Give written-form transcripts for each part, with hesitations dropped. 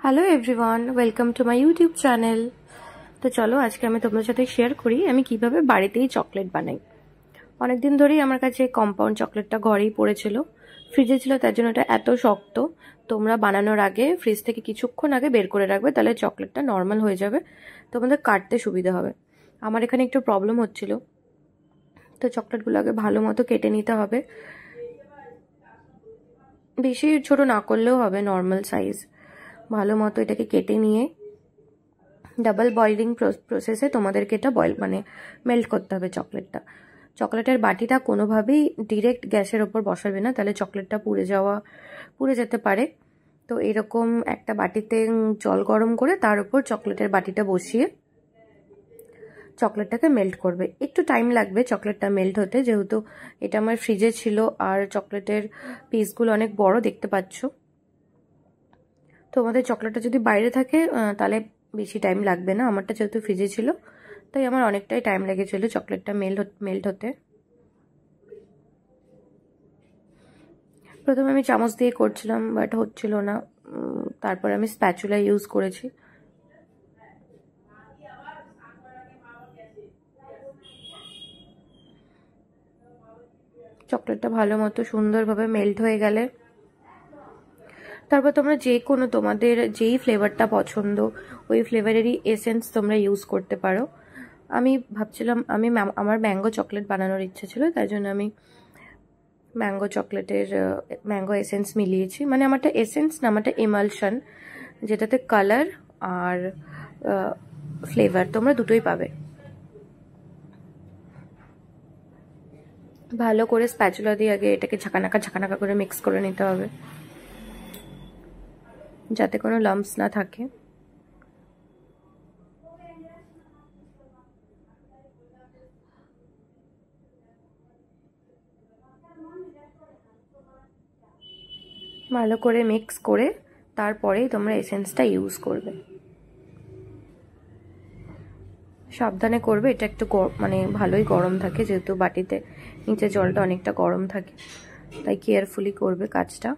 Hello everyone, welcome to my YouTube channel. তো চলো আজকে আমি তোমাদের সাথে শেয়ার করি আমি কিভাবে বাড়িতেই চকলেট বানাই। অনেকদিন ধরেই আমার কাছে কম্পাউন্ড চকলেটটা ঘরেই পড়েছিল, ফ্রিজে ছিল, তার জন্য এটা এত শক্ত। তোমরা বানানোর আগে ফ্রিজ থেকে কিছুক্ষণ আগে বের করে রাখবে, তাহলে চকলেটটা নর্মাল হয়ে যাবে, তোমাদের কাটতে সুবিধা হবে। আমার এখানে একটু প্রবলেম হচ্ছিল, তো চকলেটগুলো আগে ভালো মতো কেটে নিতে হবে। বেশি ছোট না করলেও হবে, নর্মাল সাইজ। ভালো মতো এটাকে কেটে নিয়ে ডাবল বয়েলিং প্রসেসে তোমাদেরকে এটা মেল্ট করতে হবে চকলেটটা। চকলেটের বাটিটা কোনোভাবেই ডিরেক্ট গ্যাসের ওপর বসাবে না, তাহলে চকলেটটা পুড়ে যেতে পারে। তো এরকম একটা বাটিতে জল গরম করে তার উপর চকলেটের বাটিটা বসিয়ে চকলেটটাকে মেল্ট করবে। একটু টাইম লাগবে চকলেটটা মেল্ট হতে, যেহেতু এটা আমার ফ্রিজে ছিল আর চকলেটের পিসগুলো অনেক বড় দেখতে পাচ্ছ। তোমাদের চকলেটটা যদি বাইরে থাকে তাহলে বেশি টাইম লাগবে না, আমারটা যেহেতু ফ্রিজে ছিল তাই আমার অনেকটাই টাইম লেগেছিল চকলেটটা মেল্ট হতে। প্রথমে আমি চামচ দিয়ে করছিলাম, বাট হচ্ছিল না, তারপর আমি স্প্যাচুলা ইউজ করেছি। চকলেটটা ভালো মতো সুন্দরভাবে মেল্ট হয়ে গেলে তারপর তোমরা যে কোনো তোমাদের যেই ফ্লেভারটা পছন্দ ওই ফ্লেভারেরই এসেন্স তোমরা ইউজ করতে পারো। আমি ভাবছিলাম আমার ম্যাঙ্গো চকলেট বানানোর ইচ্ছে ছিল, তাই জন্য আমি ম্যাঙ্গো এসেন্স মিলিয়েছি। মানে আমারটা এসেন্স না, আমারটা এমালশন, যেটাতে কালার আর ফ্লেভার তোমরা দুটোই পাবে। ভালো করে স্প্যাচুলা দিয়ে আগে এটাকে ঝাঁকানাকা করে মিক্স করে নিতে হবে, যাতে কোনো লাম্পস না থাকে। ভালো করে মিক্স করে তারপরেই তোমরা এসেন্সটা ইউজ করবে। সাবধানে করবে, এটা একটু ভালোই গরম থাকে, যেহেতু বাটিতে নিচে জলটা অনেকটা গরম থাকে, তাই কেয়ারফুলি করবে কাজটা।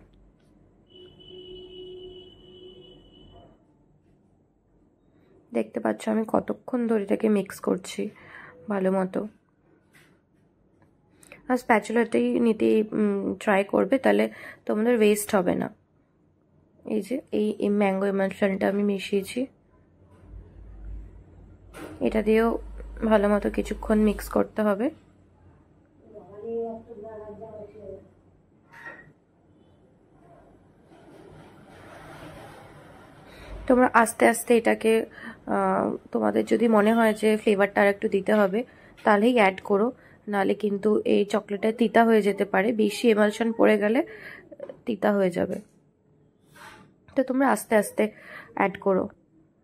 দেখতে পাচ্ছ আমি কতক্ষণ ধরে এটাকে মিক্স করছি ভালো মতো। আর স্প্যাচুলাটাই নিতে ট্রাই করবে, তাহলে তোমাদের ওয়েস্ট হবে না। এই যে এই ম্যাঙ্গো এমালশনটা আমি মিশিয়েছি, এটা দিয়েও ভালো মতো কিছুক্ষণ মিক্স করতে হবে। তোমরা আস্তে আস্তে এটাকে তোমাদের যদি মনে হয় যে ফ্লেভারটা আর একটু দিতে হবে তাহলেই অ্যাড করো, নাহলে কিন্তু এই চকলেটটা তিতা হয়ে যেতে পারে, বেশি এমালশন পড়ে গেলে তিতা হয়ে যাবে। তো তোমরা আস্তে আস্তে অ্যাড করো,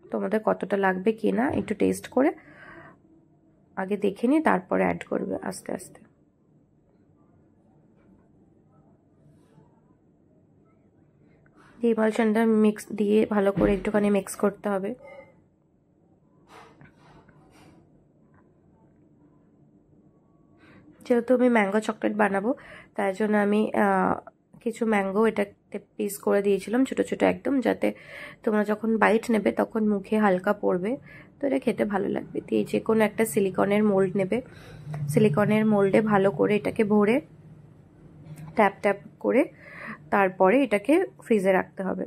তোমাদের কতটা লাগবে কি না একটু টেস্ট করে আগে দেখে নিয়ে তারপরে অ্যাড করবে আস্তে আস্তে। এমালশনটা মিক্স দিয়ে ভালো করে একটুখানি মিক্স করতে হবে। যেহেতু আমি ম্যাঙ্গো চকলেট বানাবো তাই জন্য আমি কিছু ম্যাঙ্গো এটাতে পিস করে দিয়েছিলাম ছোট ছোট একদম, যাতে তোমরা যখন বাইট নেবে তখন মুখে হালকা পড়বে, তো এটা খেতে ভালো লাগবে। দিয়ে যে কোনো একটা সিলিকনের মোল্ড নেবে, সিলিকনের মোল্ডে ভালো করে এটাকে ভরে ট্যাপ ট্যাপ করে তারপরে এটাকে ফ্রিজে রাখতে হবে।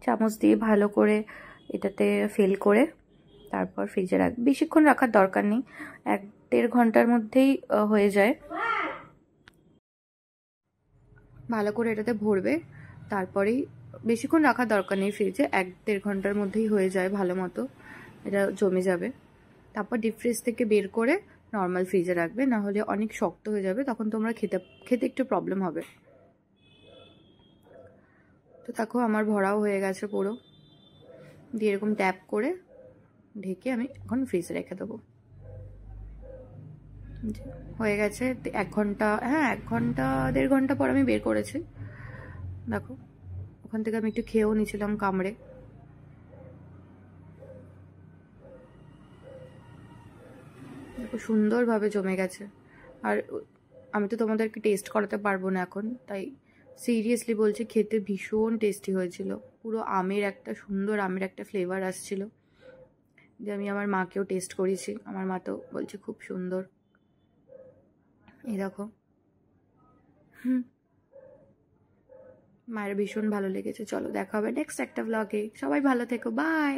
চামচ দিয়ে ভালো করে এটাতে ফিল করে তারপর ফ্রিজে রাখবে। বেশিক্ষণ রাখার দরকার নেই, 1-1.5 ঘন্টার মধ্যেই হয়ে যায়। ভালো করে এটাতে ভরবে, তারপরেই বেশিক্ষণ রাখার দরকার নেই ফ্রিজে, 1-1.5 ঘন্টার মধ্যেই হয়ে যায়, ভালো মতো এটা জমে যাবে। তারপর ডিপ ফ্রিজ থেকে বের করে নর্মাল ফ্রিজে রাখবে, না হলে অনেক শক্ত হয়ে যাবে, তখন তোমরা খেতে একটু প্রবলেম হবে। তো দেখো আমার ভরাও হয়ে গেছে পুরো, দিয়ে এরকম ট্যাপ করে ঢেকে আমি এখন ফ্রিজে রেখে দেবো। হয়ে গেছে 1 ঘন্টা, হ্যাঁ 1 ঘন্টা 1.5 ঘন্টা পর আমি বের করেছি। দেখো ওখান থেকে আমি একটু খেয়েও নিয়েছিলাম কামড়ে। দেখো সুন্দরভাবে জমে গেছে। আর আমি তো তোমাদেরকে টেস্ট করাতে পারবো না এখন, তাই সিরিয়াসলি বলছি খেতে ভীষণ টেস্টি হয়েছিল। পুরো আমের একটা সুন্দর আমের একটা ফ্লেভার আসছিল, যে আমি আমার মাকেও টেস্ট করিয়েছি, আমার মা তো বলছে খুব সুন্দর। এই দেখো, মায়ের ভীষণ ভালো লেগেছে। চলো দেখা হবে নেক্সট একটা ব্লগে, সবাই ভালো থেকো, বাই।